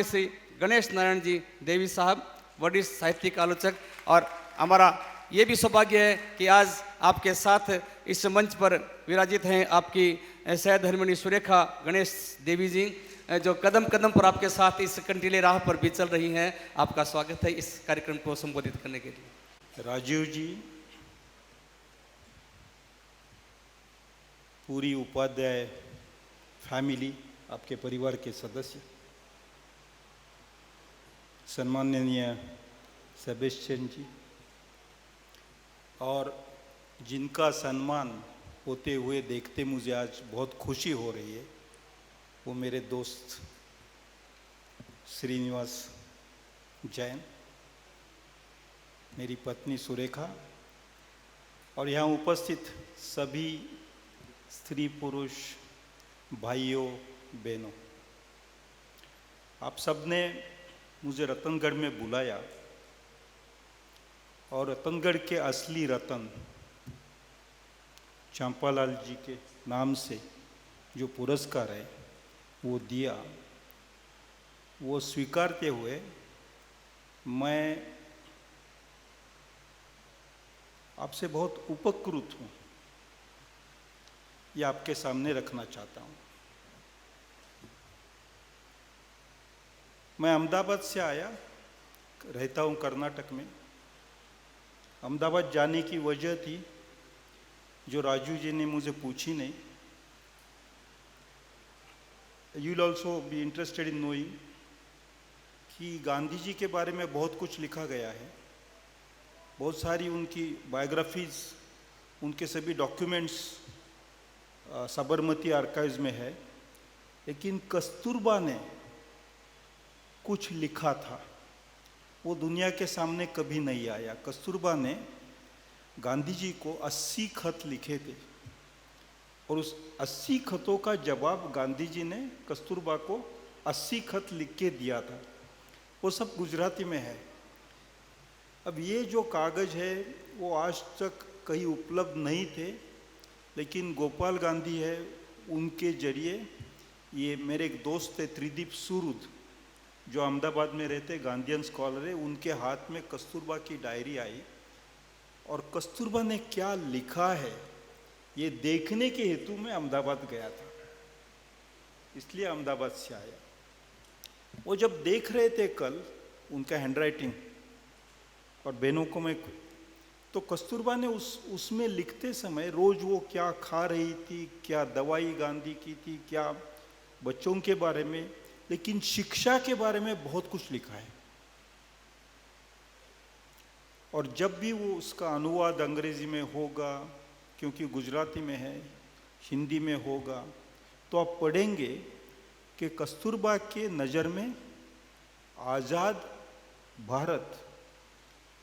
श्री गणेश नारायण जी देवी साहब, वरिष्ठ साहित्यिक आलोचक। और हमारा ये भी सौभाग्य है कि आज आपके साथ इस मंच पर विराजित हैं आपकी सहधर्मिणी सुरेखा गणेश देवी जी, जो कदम कदम पर आपके साथ इस कंटीले राह पर भी चल रही हैं। आपका स्वागत है इस कार्यक्रम को संबोधित करने के लिए। राजीव जी, पूरी उपाध्याय फैमिली, आपके परिवार के सदस्य, सम्माननीय सेबेस्टियन जी, और जिनका सम्मान होते हुए देखते मुझे आज बहुत खुशी हो रही है, वो मेरे दोस्त श्रीनिवास जैन, मेरी पत्नी सुरेखा, और यहाँ उपस्थित सभी स्त्री पुरुष भाइयों बहनों, आप सब ने मुझे रतनगढ़ में बुलाया और रतनगढ़ के असली रतन चंपालाल जी के नाम से जो पुरस्कार है वो दिया। वो स्वीकारते हुए मैं आपसे बहुत उपकृत हूँ, ये आपके सामने रखना चाहता हूँ। मैं अहमदाबाद से आया, रहता हूँ कर्नाटक में। अहमदाबाद जाने की वजह थी जो राजू जी ने मुझे पूछी नहीं। You will also be interested in knowing कि गांधी जी के बारे में बहुत कुछ लिखा गया है, बहुत सारी उनकी बायोग्राफीज, उनके सभी डॉक्यूमेंट्स साबरमती आर्काइव्स में है, लेकिन कस्तूरबा ने कुछ लिखा था, वो दुनिया के सामने कभी नहीं आया। कस्तूरबा ने गांधी जी को 80 खत लिखे थे और उस 80 खतों का जवाब गांधी जी ने कस्तूरबा को 80 खत लिख के दिया था। वो सब गुजराती में है। अब ये जो कागज़ है वो आज तक कहीं उपलब्ध नहीं थे, लेकिन गोपाल गांधी है, उनके जरिए ये मेरे एक दोस्त थे त्रिदीप सूरुद, जो अहमदाबाद में रहते गांधीयन स्कॉलर है, उनके हाथ में कस्तूरबा की डायरी आई और कस्तूरबा ने क्या लिखा है ये देखने के हेतु मैं अहमदाबाद गया था, इसलिए अहमदाबाद से आया। वो जब देख रहे थे कल उनका हैंडराइटिंग और बहनों को मैं, तो कस्तूरबा ने उसमें लिखते समय रोज वो क्या खा रही थी, क्या दवाई गांधी की थी, क्या बच्चों के बारे में, लेकिन शिक्षा के बारे में बहुत कुछ लिखा है। और जब भी वो उसका अनुवाद अंग्रेजी में होगा, क्योंकि गुजराती में है, हिंदी में होगा, तो आप पढ़ेंगे कि कस्तूरबा के नज़र में आज़ाद भारत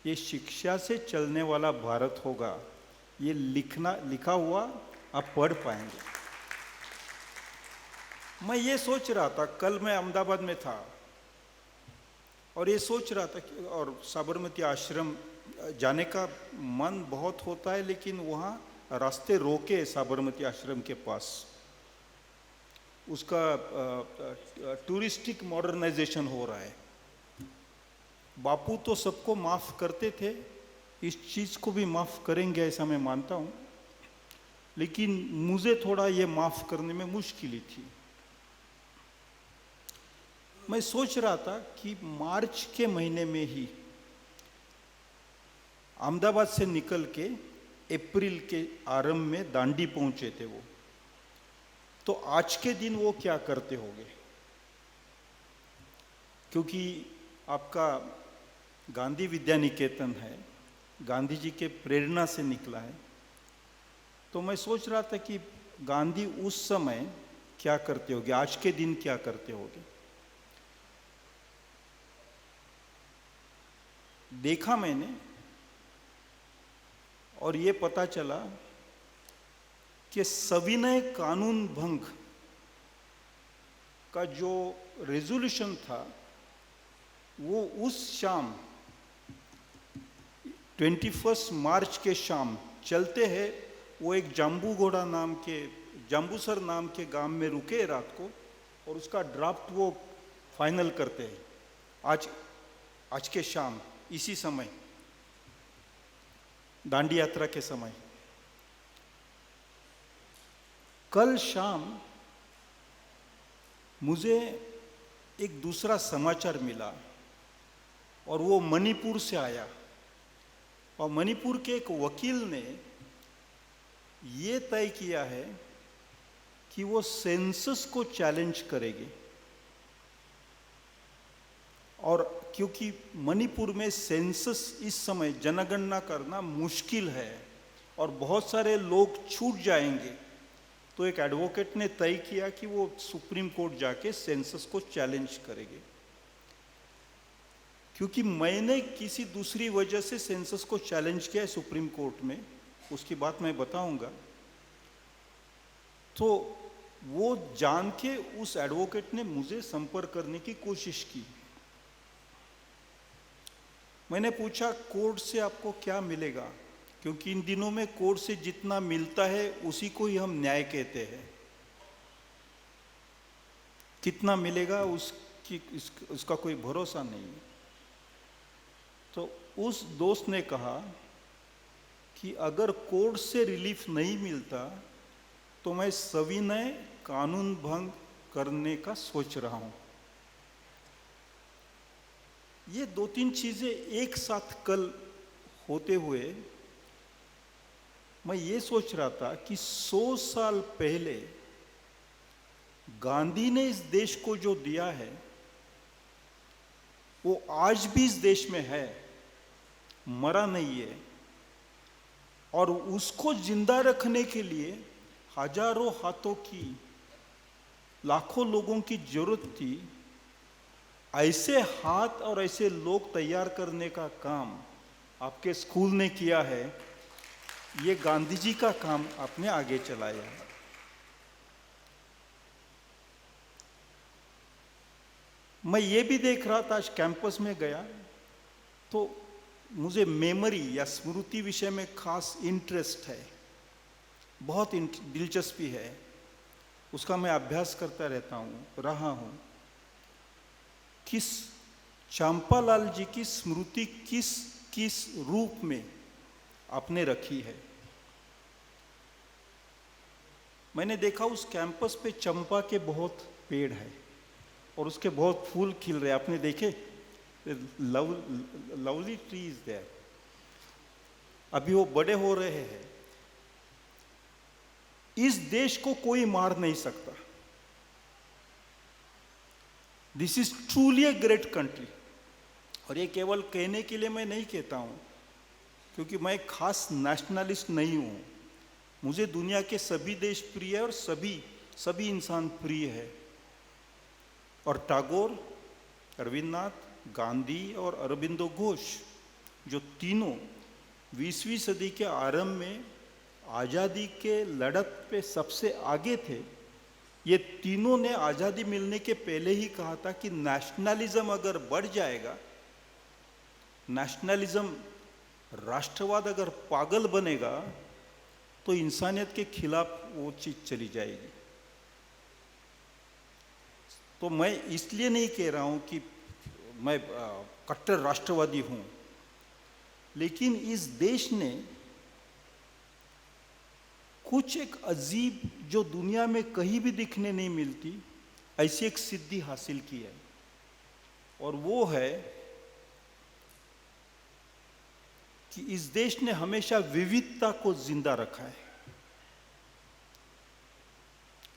ये शिक्षा से चलने वाला भारत होगा, ये लिखा हुआ आप पढ़ पाएंगे। मैं ये सोच रहा था, कल मैं अहमदाबाद में था और ये सोच रहा था कि और साबरमती आश्रम जाने का मन बहुत होता है, लेकिन वहाँ रास्ते रोके साबरमती आश्रम के पास, उसका टूरिस्टिक मॉडर्नाइजेशन हो रहा है। बापू तो सबको माफ़ करते थे, इस चीज़ को भी माफ़ करेंगे ऐसा मैं मानता हूँ, लेकिन मुझे थोड़ा ये माफ़ करने में मुश्किल थी। मैं सोच रहा था कि मार्च के महीने में ही अहमदाबाद से निकल के अप्रैल के आरंभ में दांडी पहुंचे थे वो, तो आज के दिन वो क्या करते होंगे, क्योंकि आपका गांधी विद्या निकेतन है, गांधी जी के प्रेरणा से निकला है। तो मैं सोच रहा था कि गांधी उस समय क्या करते होंगे, आज के दिन क्या करते होंगे। देखा मैंने और ये पता चला कि सविनय कानून भंग का जो रेजोल्यूशन था वो उस शाम 21 मार्च के शाम चलते हैं, वो एक जाम्बूसर नाम के गांव में रुके रात को, और उसका ड्राफ्ट वो फाइनल करते हैं। आज आज के शाम इसी समय, दांडी यात्रा के समय, कल शाम मुझे एक दूसरा समाचार मिला और वो मणिपुर से आया। और मणिपुर के एक वकील ने ये तय किया है कि वो सेंसस को चैलेंज करेंगे। और क्योंकि मणिपुर में सेंसस इस समय जनगणना करना मुश्किल है और बहुत सारे लोग छूट जाएंगे, तो एक एडवोकेट ने तय किया कि वो सुप्रीम कोर्ट जाके सेंसस को चैलेंज करेंगे। क्योंकि मैंने किसी दूसरी वजह से सेंसस को चैलेंज किया है सुप्रीम कोर्ट में, उसकी बात मैं बताऊंगा। तो वो जान के उस एडवोकेट ने मुझे संपर्क करने की कोशिश की। मैंने पूछा कोर्ट से आपको क्या मिलेगा, क्योंकि इन दिनों में कोर्ट से जितना मिलता है उसी को ही हम न्याय कहते हैं। कितना मिलेगा उसका कोई भरोसा नहीं। तो उस दोस्त ने कहा कि अगर कोर्ट से रिलीफ नहीं मिलता तो मैं सविनय कानून भंग करने का सोच रहा हूं। ये दो तीन चीजें एक साथ कल होते हुए मैं ये सोच रहा था कि 100 साल पहले गांधी ने इस देश को जो दिया है वो आज भी इस देश में है, मरा नहीं है। और उसको जिंदा रखने के लिए हजारों हाथों की, लाखों लोगों की जरूरत थी। ऐसे हाथ और ऐसे लोग तैयार करने का काम आपके स्कूल ने किया है। ये गांधी जी का काम आपने आगे चलाया है। मैं ये भी देख रहा था, आज कैंपस में गया तो मुझे मेमोरी या स्मृति विषय में खास इंटरेस्ट है, बहुत दिलचस्पी है। उसका मैं अभ्यास करता रहा हूँ। किस चंपालाल जी की स्मृति किस किस रूप में आपने रखी है। मैंने देखा उस कैंपस पे चंपा के बहुत पेड़ है और उसके बहुत फूल खिल रहे, आपने देखे? Lovely trees there. अभी वो बड़े हो रहे हैं। इस देश को कोई मार नहीं सकता। This is truly a great country. और ये केवल कहने के लिए मैं नहीं कहता हूं, क्योंकि मैं खास नेशनलिस्ट नहीं हूं। मुझे दुनिया के सभी देश प्रिय है और सभी इंसान प्रिय है। और टैगोर, रविन्द्रनाथ, गांधी और अरबिंदो घोष, जो तीनों 20वीं सदी के आरंभ में आज़ादी के लड़त पे सबसे आगे थे, ये तीनों ने आज़ादी मिलने के पहले ही कहा था कि नेशनलिज्म अगर बढ़ जाएगा, नेशनलिज्म, राष्ट्रवाद अगर पागल बनेगा तो इंसानियत के खिलाफ वो चीज चली जाएगी। तो मैं इसलिए नहीं कह रहा हूं कि मैं कट्टर राष्ट्रवादी हूं, लेकिन इस देश ने कुछ एक अजीब, जो दुनिया में कहीं भी दिखने नहीं मिलती, ऐसी एक सिद्धि हासिल की है। और वो है कि इस देश ने हमेशा विविधता को जिंदा रखा है।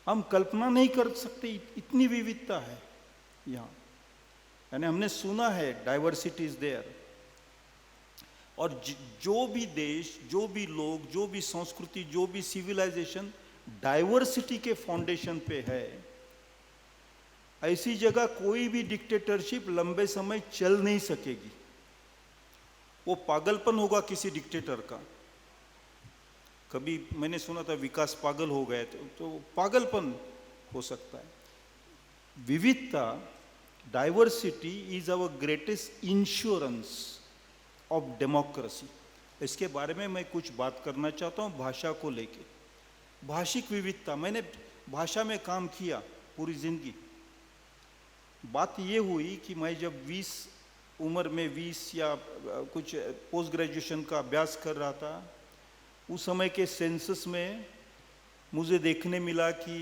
हम कल्पना नहीं कर सकते इतनी विविधता है यहाँ। यानी हमने सुना है डाइवर्सिटी इज देयर, और जो भी देश, जो भी लोग, जो भी संस्कृति, जो भी सिविलाइजेशन डाइवर्सिटी के फाउंडेशन पे है, ऐसी जगह कोई भी डिक्टेटरशिप लंबे समय चल नहीं सकेगी। वो पागलपन होगा किसी डिक्टेटर का। कभी मैंने सुना था विकास पागल हो गए, तो पागलपन हो सकता है। विविधता, diversity is our greatest insurance of democracy. इसके बारे में मैं कुछ बात करना चाहता हूँ भाषा को लेके। भाषिक विविधता, मैंने भाषा में काम किया पूरी जिंदगी। बात ये हुई कि मैं जब 20 उम्र में 20 या कुछ पोस्ट ग्रेजुएशन का अभ्यास कर रहा था, उस समय के सेंसस में मुझे देखने मिला कि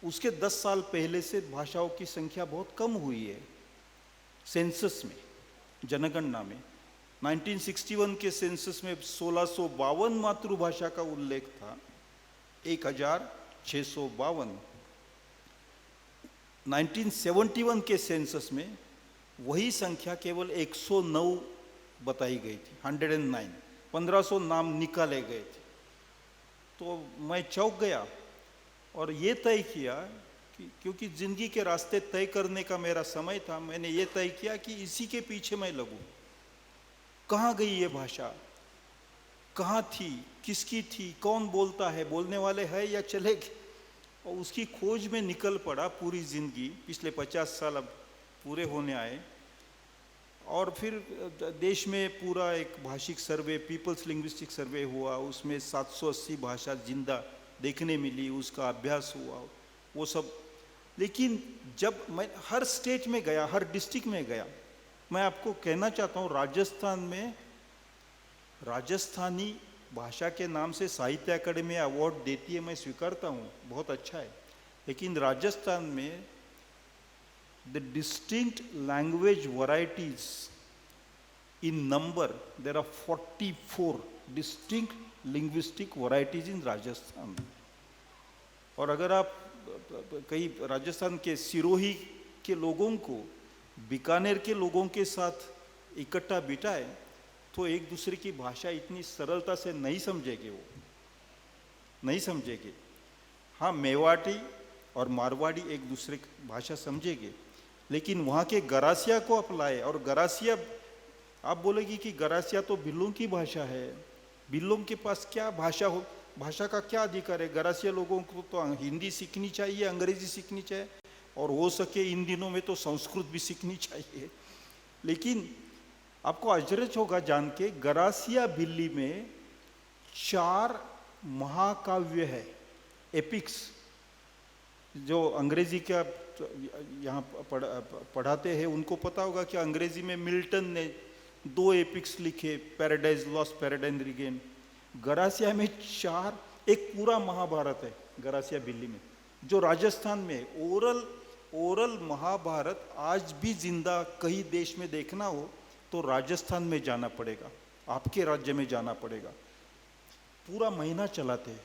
उसके 10 साल पहले से भाषाओं की संख्या बहुत कम हुई है सेंसस में, जनगणना में। 1961 के सेंसस में 1652 मातृभाषा का उल्लेख था, 1652। 1971 के सेंसस में वही संख्या केवल 109 बताई गई थी, 109। 1500 नाम निकाले गए थे। तो मैं चौंक गया और ये तय किया कि क्योंकि ज़िंदगी के रास्ते तय करने का मेरा समय था, मैंने ये तय किया कि इसी के पीछे मैं लगूं। कहाँ गई ये भाषा, कहाँ थी, किसकी थी, कौन बोलता है, बोलने वाले हैं या चले गए, और उसकी खोज में निकल पड़ा पूरी ज़िंदगी। पिछले 50 साल अब पूरे होने आए। और फिर देश में पूरा एक भाषिक सर्वे, पीपल्स लिंग्विस्टिक सर्वे हुआ, उसमें 780 भाषा जिंदा देखने मिली, उसका अभ्यास हुआ, वो सब। लेकिन जब मैं हर स्टेट में गया, हर डिस्ट्रिक्ट में गया, मैं आपको कहना चाहता हूँ, राजस्थान में राजस्थानी भाषा के नाम से साहित्य अकादमी अवार्ड देती है, मैं स्वीकारता हूँ, बहुत अच्छा है। लेकिन राजस्थान में the distinct language varieties in number, there are 44 distinct linguistic varieties in Rajasthan. और अगर आप कहीं राजस्थान के सिरोही के लोगों को बीकानेर के लोगों के साथ इकट्ठा बिठाए तो एक दूसरे की भाषा इतनी सरलता से नहीं समझेंगे, वो नहीं समझेंगे। हाँ, मेवाटी और मारवाड़ी एक दूसरे की भाषा समझेंगे, लेकिन वहाँ के गरासिया को अपलाए, और गरासिया आप बोलेगी कि गरासिया तो भिल्लों की भाषा है, भिल्लों के पास क्या भाषा हो, भाषा का क्या अधिकार है। गरासिया लोगों को तो हिंदी सीखनी चाहिए, अंग्रेजी सीखनी चाहिए, और हो सके इन दिनों में तो संस्कृत भी सीखनी चाहिए। लेकिन आपको आश्चर्य होगा जान के, गरासिया भिल्ली में 4 महाकाव्य है, एपिक्स, जो अंग्रेजी का यहाँ पढ़ाते हैं उनको पता होगा कि अंग्रेजी में मिल्टन ने 2 एपिक्स लिखे, paradise lost, paradise regain. Garasia में 4, एक पूरा महाभारत है गरासिया भिल्ली में, जो राजस्थान में ओरल महाभारत आज भी जिंदा। कहीं देश में देखना हो तो राजस्थान में जाना पड़ेगा, आपके राज्य में जाना पड़ेगा। पूरा महीना चलाते हैं,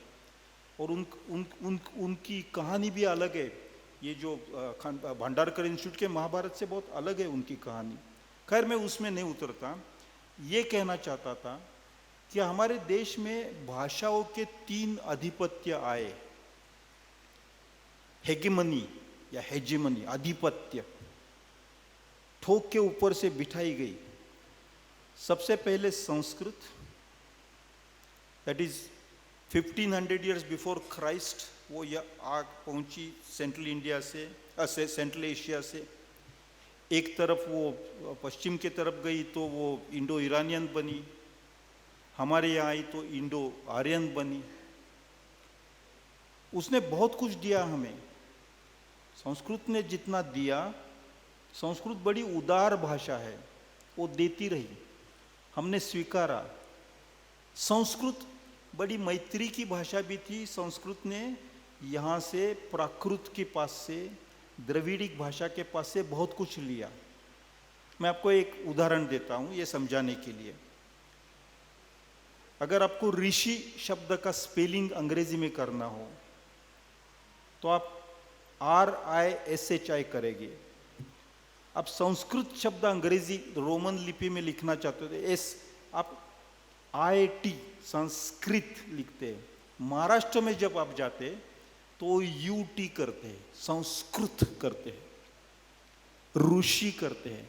और उनकी कहानी भी अलग है। ये जो भंडारकर इंस्टीट्यूट के महाभारत से बहुत अलग है उनकी कहानी। खैर, मैं उसमें नहीं उतरता। ये कहना चाहता था कि हमारे देश में भाषाओं के 3 आधिपत्य आए, हेगेमनी या हेजेमनी, आधिपत्य ठोक के ऊपर से बिठाई गई। सबसे पहले Sanskrit, that is 1500 years before Christ, वो आग पहुंची सेंट्रल इंडिया से, सेंट्रल एशिया से। एक तरफ वो पश्चिम के तरफ गई तो वो इंडो ईरानियन बनी, हमारे यहाँ आई तो इंडो आर्यन बनी। उसने बहुत कुछ दिया हमें। संस्कृत ने जितना दिया, संस्कृत बड़ी उदार भाषा है, वो देती रही, हमने स्वीकारा। संस्कृत बड़ी मैत्री की भाषा भी थी। संस्कृत ने यहाँ से प्राकृत के पास से, द्रविड़िक भाषा के पास से बहुत कुछ लिया। मैं आपको एक उदाहरण देता हूँ ये समझाने के लिए। अगर आपको ऋषि शब्द का स्पेलिंग अंग्रेजी में करना हो तो आप RISHI करेंगे। आप संस्कृत शब्द अंग्रेजी रोमन लिपि में लिखना चाहते हो तो आप IT संस्कृत लिखते हैं। महाराष्ट्र में जब आप जाते तो UT करते हैं, संस्कृत करते हैं, ऋषि करते हैं।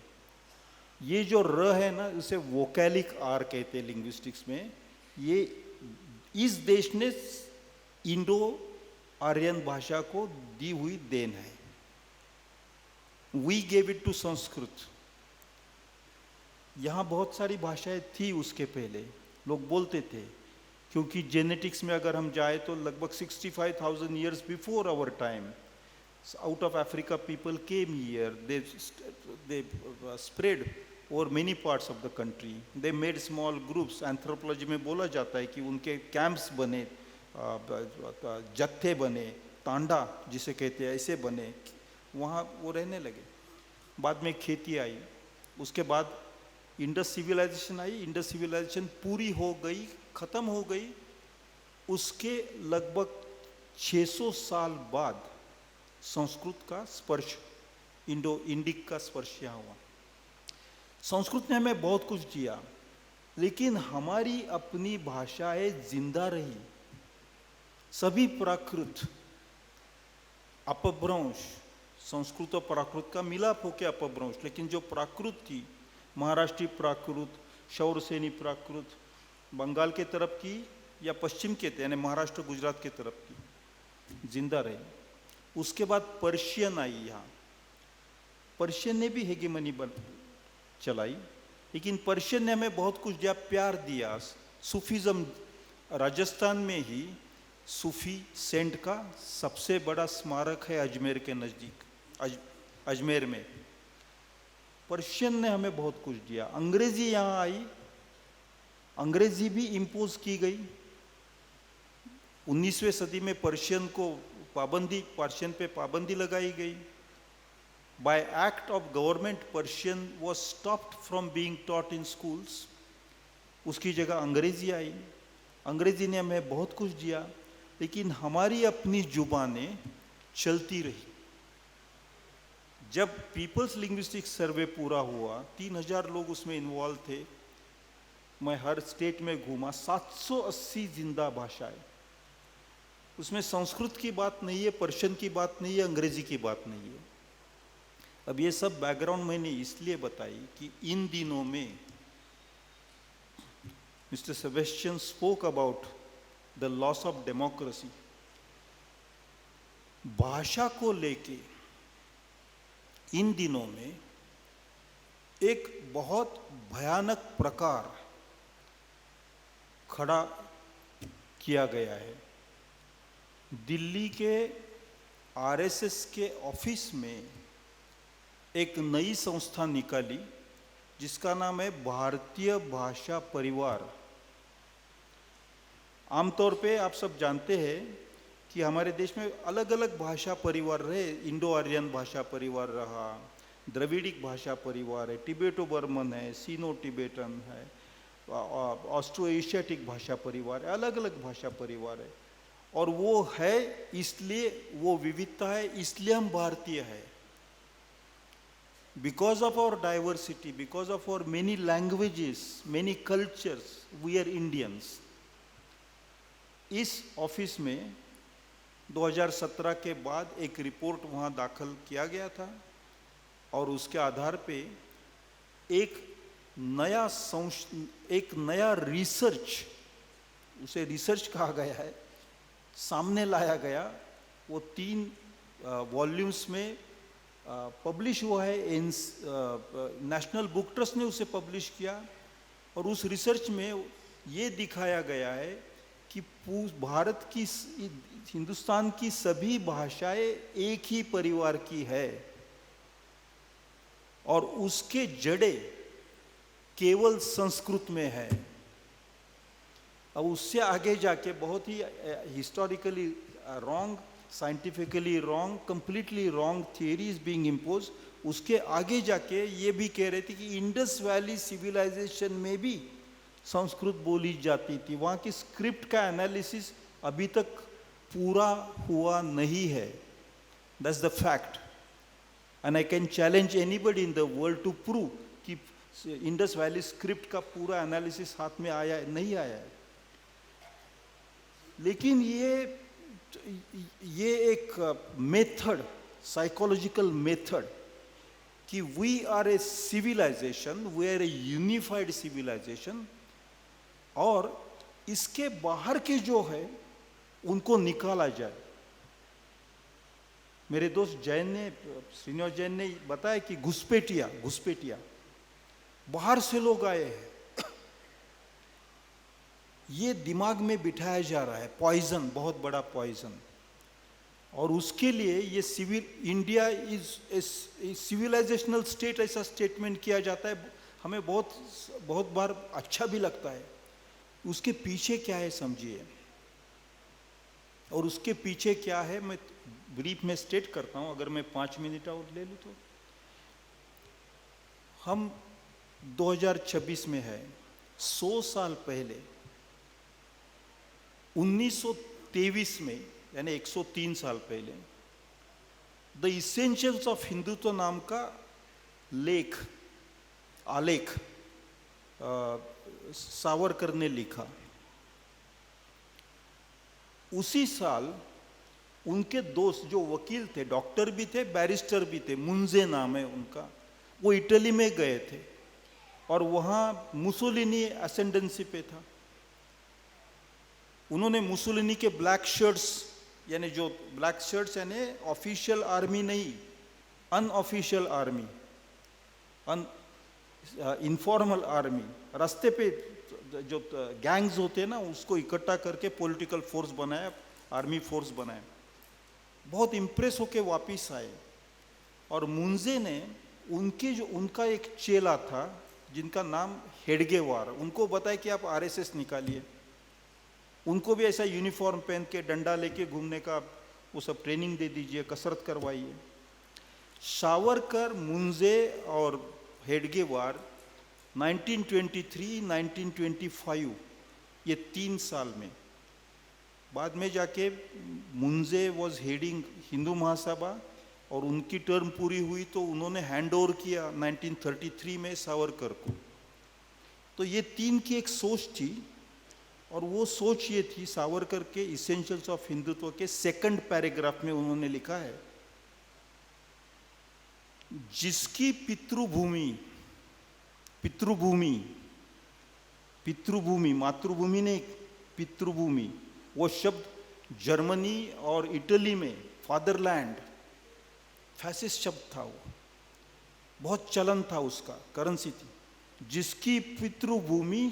ये जो र है ना, उसे वोकैलिक R कहते हैं लिंग्विस्टिक्स में। ये इस देश ने इंडो आर्यन भाषा को दी हुई देन है। We gave it to Sanskrit. यहाँ बहुत सारी भाषाएं थी उसके पहले, लोग बोलते थे, क्योंकि जेनेटिक्स में अगर हम जाए तो लगभग 65,000 years before our time out of Africa people came here. They spread over many parts of the country. They made small groups. Anthropology में बोला जाता है कि उनके camps बने, जत्थे बने, तांडा जिसे कहते हैं ऐसे बने, वहाँ वो रहने लगे. बाद में खेती आई, उसके बाद इंडस सिविलाइजेशन आई. इंडस सिविलाइजेशन पूरी हो गई, ख़त्म हो गई. उसके लगभग 600 साल बाद संस्कृत का स्पर्श, इंडिक का स्पर्श यहाँ हुआ. संस्कृत ने हमें बहुत कुछ दिया, लेकिन हमारी अपनी भाषाएं जिंदा रही. सभी प्राकृत, अपभ्रंश, संस्कृत और प्राकृत का मिलाप होकर अपभ्रंश, लेकिन जो प्राकृत थी, महाराष्ट्री प्राकृत, शौरसेनी प्राकृत, बंगाल के तरफ की या पश्चिम के यानी महाराष्ट्र गुजरात के तरफ की, जिंदा रही. उसके बाद पर्शियन आई यहाँ. पर्शियन ने भी हेगेमनी चलाई, लेकिन पर्शियन ने हमें बहुत कुछ दिया, प्यार दिया. सूफीज़म, राजस्थान में ही सूफी सेंट का सबसे बड़ा स्मारक है अजमेर के नज़दीक, अजमेर में. पर्शियन ने हमें बहुत कुछ दिया. अंग्रेजी यहाँ आई, अंग्रेजी भी इम्पोज की गई. 19वीं सदी में पर्शियन पे पाबंदी लगाई गई. Bye act of government Persian was stopped from being taught in schools. उसकी जगह अंग्रेजी आई. अंग्रेजी ने हमें बहुत कुछ दिया, लेकिन हमारी अपनी जुबानें चलती रही. जब पीपल्स लिंग्विस्टिक सर्वे पूरा हुआ, 3000 लोग उसमें इन्वॉल्व थे. मैं हर स्टेट में घूमा, 780 जिंदा भाषाएं. उसमें संस्कृत की बात नहीं है, पर्शियन की बात नहीं है, अंग्रेजी की बात नहीं है. अब ये सब बैकग्राउंड मैंने इसलिए बताई कि इन दिनों में mister Sebastian spoke about the loss of democracy. भाषा को लेके इन दिनों में एक बहुत भयानक प्रकार खड़ा किया गया है. दिल्ली के आरएसएस के ऑफिस में एक नई संस्था निकाली जिसका नाम है भारतीय भाषा परिवार. आमतौर पे आप सब जानते हैं कि हमारे देश में अलग अलग भाषा परिवार रहे. इंडो आर्यन भाषा परिवार रहा, द्रविडिक भाषा परिवार है, टिबेटो बर्मन है, सीनो टिबेटन है, ऑस्ट्रो एशियाटिक भाषा परिवार है, अलग अलग भाषा परिवार है. और वो है इसलिए, वो विविधता है इसलिए हम भारतीय है. Because of our diversity, because of our many languages, many cultures, we are Indians. इस ऑफिस में 2017 के बाद एक रिपोर्ट वहाँ दाखिल किया गया था और उसके आधार पे एक नया रिसर्च, उसे रिसर्च कहा गया है, सामने लाया गया. वो 3 वॉल्यूम्स में पब्लिश हुआ है. नेशनल बुक ट्रस्ट ने उसे पब्लिश किया और उस रिसर्च में ये दिखाया गया है कि भारत की, हिंदुस्तान की सभी भाषाएं एक ही परिवार की है और उसके जड़ें केवल संस्कृत में है. अब उससे आगे जाके बहुत ही historically wrong, scientifically wrong, completely wrong theory is being impose. उसके आगे जाके ये भी कह रहे थे कि इंडस वैली सिविलाइजेशन में भी संस्कृत बोली जाती थी. वहाँ की स्क्रिप्ट का एनालिसिस अभी तक पूरा हुआ नहीं है. That's the fact and I can challenge anybody in the world to prove कि इंडस वैली स्क्रिप्ट का पूरा एनालिसिस हाथ में आया है, नहीं आया है. लेकिन ये एक मेथड, साइकोलॉजिकल मेथड कि we are a civilization, we are a unified civilization, और इसके बाहर के जो है उनको निकाला जाए. मेरे दोस्त जैन ने, श्रीनिवास जैन ने बताया कि घुसपैठिया बाहर से लोग आए हैं. ये दिमाग में बिठाया जा रहा है, पॉइजन, बहुत बड़ा पॉइजन. और उसके लिए ये civil India is civilizational state ऐसा स्टेटमेंट किया जाता है, हमें बहुत बहुत बार अच्छा भी लगता है। उसके पीछे क्या है समझिए, और उसके पीछे क्या है मैं ब्रीफ में स्टेट करता हूं, अगर मैं 5 मिनट और ले लूं तो। हम 2026 में है, 100 साल पहले 1923 में, यानी 103 साल पहले, द इसेंशियल्स ऑफ हिंदुत्व नाम का आलेख सावरकर ने लिखा। उसी साल उनके दोस्त जो वकील थे, डॉक्टर भी थे, बैरिस्टर भी थे, मुंजे नाम है उनका, वो इटली में गए थे और वहाँ मुसोलिनी असेंडेंसी पे था। उन्होंने मुसोलिनी के ब्लैक शर्ट्स, यानी जो ब्लैक शर्ट्स यानी ऑफिशियल आर्मी नहीं, अनऑफिशियल आर्मी, इनफॉर्मल आर्मी, रास्ते पे जो गैंग्स होते हैं ना, उसको इकट्ठा करके पॉलिटिकल फोर्स बनाया, आर्मी फोर्स बनाया। बहुत इम्प्रेस होके वापिस आए और मुंजे ने उनका एक चेला था जिनका नाम हेडगेवार, उनको बताया कि आप आरएसएस निकालिए। उनको भी ऐसा यूनिफॉर्म पहन के डंडा लेके घूमने का वो सब ट्रेनिंग दे दीजिए, कसरत करवाइए। सावरकर, मुंजे और हेडगेवार 1923, 1925 ये 3 साल में, बाद में जाके मुंजे वॉज हेडिंग हिंदू महासभा और उनकी टर्म पूरी हुई तो उन्होंने हैंड ओवर किया 1933 में सावरकर को। तो ये 3 की एक सोच थी, और वो सोच ये थी, सावरकर के इसेंशियल्स ऑफ हिंदुत्व के 2nd पैराग्राफ में उन्होंने लिखा है, जिसकी पितृभूमि मातृभूमि ने पितृभूमि, वो शब्द जर्मनी और इटली में फादरलैंड फैसिस्ट शब्द था, वो बहुत चलन था, उसका करेंसी थी। जिसकी पितृभूमि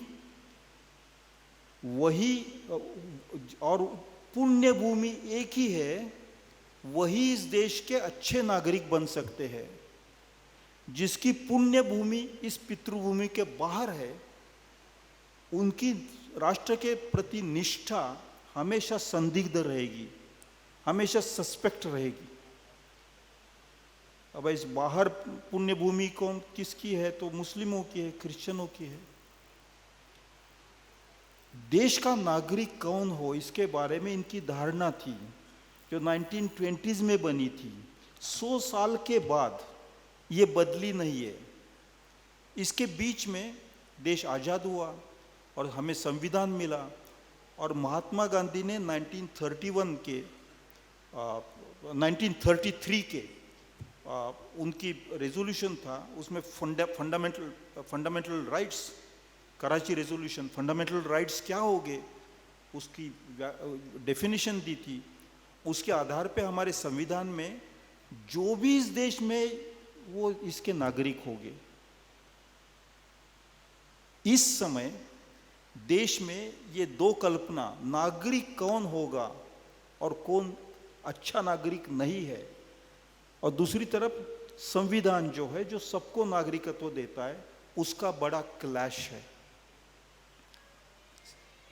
वही और पुण्य भूमि एक ही है, वही इस देश के अच्छे नागरिक बन सकते हैं। जिसकी पुण्य भूमि इस पितृभूमि के बाहर है, उनकी राष्ट्र के प्रति निष्ठा हमेशा संदिग्ध रहेगी, हमेशा सस्पेक्ट रहेगी। अब इस बाहर पुण्य भूमि कौन किसकी है, तो मुस्लिमों की है, क्रिश्चियनों की है। देश का नागरिक कौन हो, इसके बारे में इनकी धारणा थी, जो 1920s में बनी थी। 100 साल के बाद ये बदली नहीं है। इसके बीच में देश आज़ाद हुआ और हमें संविधान मिला, और महात्मा गांधी ने 1933 के उनकी रेजोल्यूशन था, उसमें fundamental rights, Karachi resolution, fundamental rights क्या होंगे उसकी डेफिनेशन दी थी। उसके आधार पे हमारे संविधान में जो भी इस देश में, वो इसके नागरिक होंगे। इस समय देश में ये 2 कल्पना, नागरिक कौन होगा और कौन अच्छा नागरिक नहीं है, और दूसरी तरफ संविधान जो है, जो सबको नागरिकत्व देता है, उसका बड़ा क्लैश है।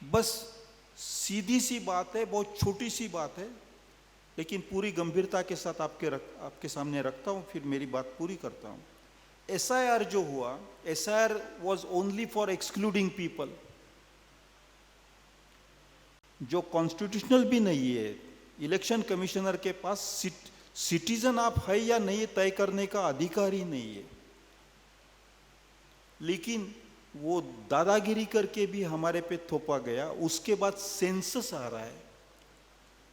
बस सीधी सी बात है, बहुत छोटी सी बात है, लेकिन पूरी गंभीरता के साथ आपके सामने रखता हूं, फिर मेरी बात पूरी करता हूं। SIR जो हुआ, SIR was only for excluding people, जो कॉन्स्टिट्यूशनल भी नहीं है। इलेक्शन कमिश्नर के पास सिटीजन आप है या नहीं तय करने का अधिकार ही नहीं है, लेकिन वो दादागिरी करके भी हमारे पे थोपा गया। उसके बाद सेंसस आ रहा है,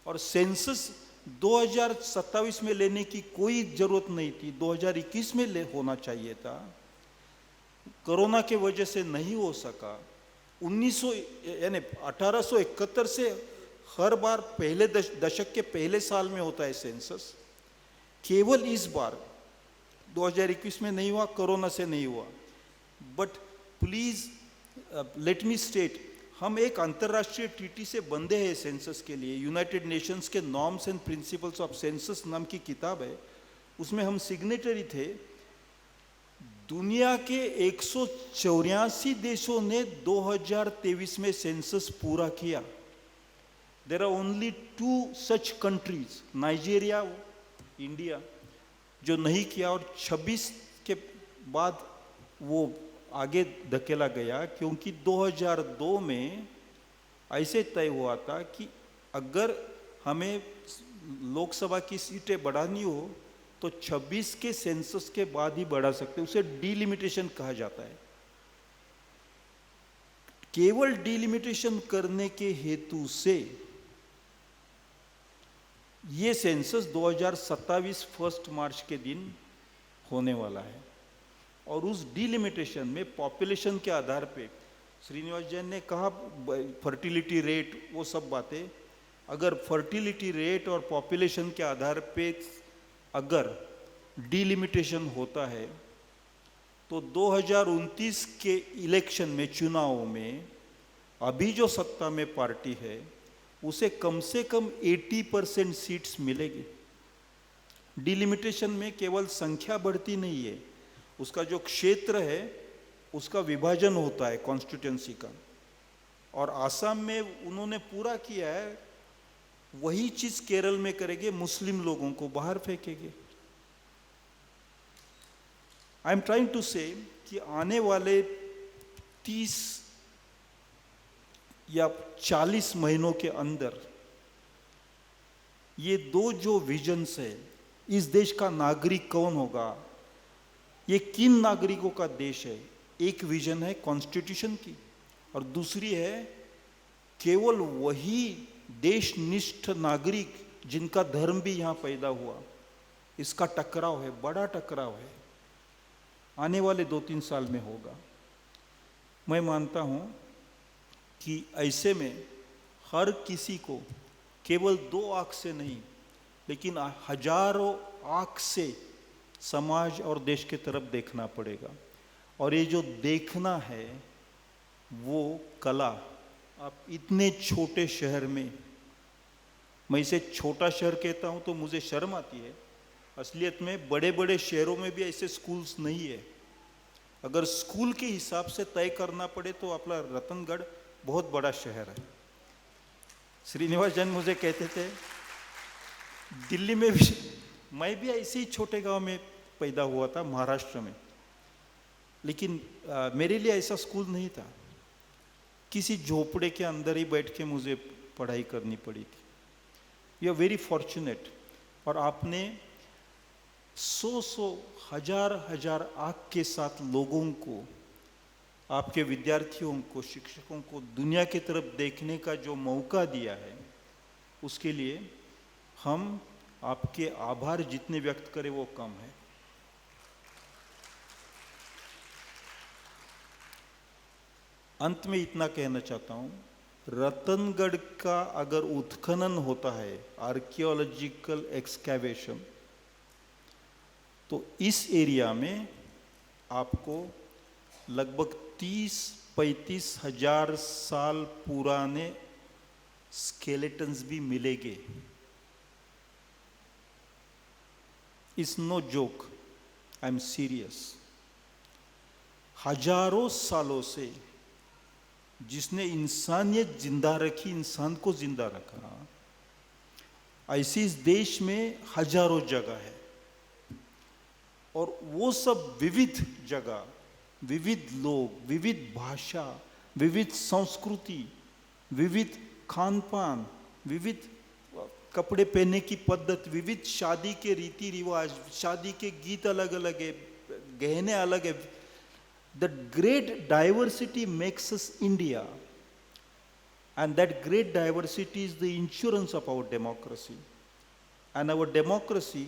और सेंसस 2027 में लेने की कोई जरूरत नहीं थी, 2021 में होना चाहिए था। कोरोना के वजह से नहीं हो सका। 1871 से हर बार पहले दशक के पहले साल में होता है सेंसस। केवल इस बार 2021 में नहीं हुआ, कोरोना से नहीं हुआ। But please let me state, हम एक अंतर्राष्ट्रीय ट्रीटी से बंधे हैं सेंसस के लिए। यूनाइटेड नेशंस के norms and principles of census नाम की किताब है, उसमें हम सिग्नेटरी थे। दुनिया के 184 देशों ने 2023 में सेंसस पूरा किया। There are only 2 such countries, Nigeria, India, जो नहीं किया, और 26 के बाद वो आगे धकेला गया, क्योंकि 2002 में ऐसे तय हुआ था कि अगर हमें लोकसभा की सीटें बढ़ानी हो तो 26 के सेंसस के बाद ही बढ़ा सकते, उसे डिलिमिटेशन कहा जाता है। केवल डिलिमिटेशन करने के हेतु से ये सेंसस 2027 1 मार्च के दिन होने वाला है, और उस डिलिमिटेशन में पॉपुलेशन के आधार पे, श्रीनिवास जैन ने कहा फर्टिलिटी रेट, वो सब बातें, अगर फर्टिलिटी रेट और पॉपुलेशन के आधार पे अगर डिलिमिटेशन होता है तो 2029 के इलेक्शन में, चुनाव में, अभी जो सत्ता में पार्टी है उसे कम से कम 80% सीट्स मिलेगी। डिलिमिटेशन में केवल संख्या बढ़ती नहीं है, उसका जो क्षेत्र है उसका विभाजन होता है कॉन्स्टिट्यूंसी का, और आसाम में उन्होंने पूरा किया है। वही चीज केरल में करेंगे, मुस्लिम लोगों को बाहर फेंकेंगे। आई एम ट्राइंग टू से कि आने वाले 30 या 40 महीनों के अंदर ये 2 जो विजन्स है, इस देश का नागरिक कौन होगा, ये किन नागरिकों का देश है। एक विजन है कॉन्स्टिट्यूशन की, और दूसरी है केवल वही देशनिष्ठ नागरिक जिनका धर्म भी यहाँ पैदा हुआ। इसका टकराव है, बड़ा टकराव है, आने वाले 2-3 साल में होगा। मैं मानता हूँ कि ऐसे में हर किसी को केवल 2 आँख से नहीं, लेकिन हजारों आँख से समाज और देश के तरफ देखना पड़ेगा। और ये जो देखना है वो कला, आप इतने छोटे शहर में, मैं इसे छोटा शहर कहता हूँ तो मुझे शर्म आती है, असलियत में बड़े बड़े शहरों में भी ऐसे स्कूल्स नहीं है। अगर स्कूल के हिसाब से तय करना पड़े तो अपना रतनगढ़ बहुत बड़ा शहर है। श्रीनिवास जैन मुझे कहते थे दिल्ली में भी, मैं भी ऐसे ही छोटे गांव में पैदा हुआ था महाराष्ट्र में, लेकिन मेरे लिए ऐसा स्कूल नहीं था। किसी झोपड़े के अंदर ही बैठ के मुझे पढ़ाई करनी पड़ी थी। You are very fortunate. और आपने 100 हजार आँख के साथ लोगों को, आपके विद्यार्थियों को, शिक्षकों को दुनिया की तरफ देखने का जो मौका दिया है, उसके लिए हम आपके आभार जितने व्यक्त करें वो कम है। अंत में इतना कहना चाहता हूँ, रतनगढ़ का अगर उत्खनन होता है, आर्कियोलॉजिकल एक्सकैवेशन, तो इस एरिया में आपको लगभग 30-35 हजार साल पुराने स्केलेटन्स भी मिलेंगे। It's no joke, I am serious. हजारों सालों से जिसने इंसानियत जिंदा रखी, इंसान को जिंदा रखा, ऐसी इस देश में हजारों जगह है, और वो सब विविध जगह, विविध लोग, विविध भाषा, विविध संस्कृति, विविध खान पान, विविध कपड़े पहनने की पद्धति, विविध शादी के रीति रिवाज, शादी के गीत अलग अलग है, गहने अलग है। The great diversity makes us India, and that great diversity is the insurance of our democracy, and our democracy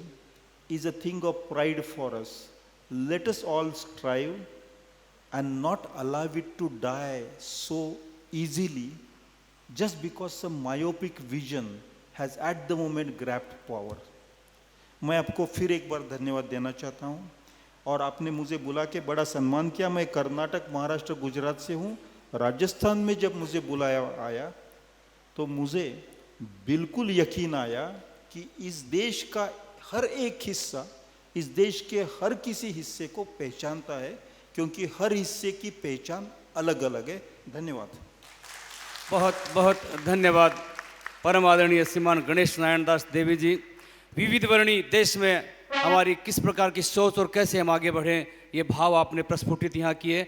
is a thing of pride for us. Let us all strive and not allow it to die so easily just because some myopic vision has at the moment grabbed power. मैं आपको फिर एक बार धन्यवाद देना चाहता हूँ, और आपने मुझे बुला के बड़ा सम्मान किया। मैं कर्नाटक, महाराष्ट्र, गुजरात से हूँ, राजस्थान में जब मुझे बुलाया आया तो मुझे बिल्कुल यकीन आया कि इस देश का हर एक हिस्सा इस देश के हर किसी हिस्से को पहचानता है, क्योंकि हर हिस्से की पहचान अलग अलग है। धन्यवाद। बहुत बहुत धन्यवाद परम आदरणीय श्रीमान गणेश नारायण दास देवी जी। विविध वर्णी देश में हमारी किस प्रकार की सोच और कैसे हम आगे बढ़ें, ये भाव आपने प्रस्फुटित यहाँ किए।